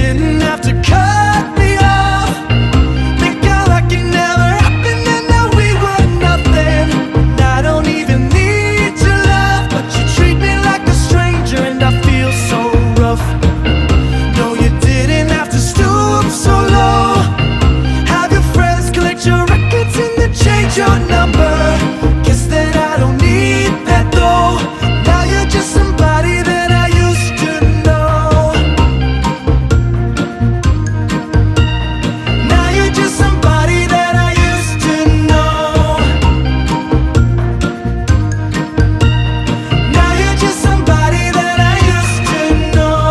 didn't have to cut me off. Think how like it never happened and that we were nothing. And I don't even need your love, but you treat me like a stranger and I feel so rough. No, you didn't have to stoop so low. Have your friends collect your records and then change your number. Guess that I don't need that though. Now you're just somebody that I used to know. Now you're just somebody that I used to know. Now you're just somebody that I used to know.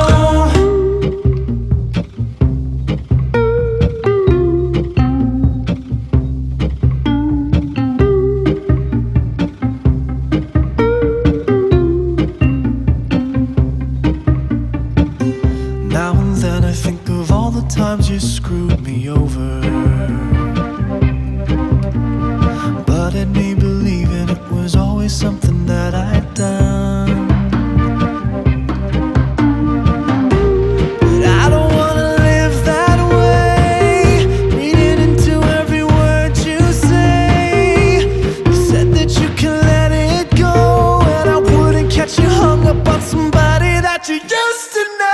Now and then I think of all the times you screwed me over, but it made believing it was always something that I'd done. But I don't wanna live that way, reading into every word you say. You said that you can let it go, and I wouldn't catch you hung up on somebody that you used to know.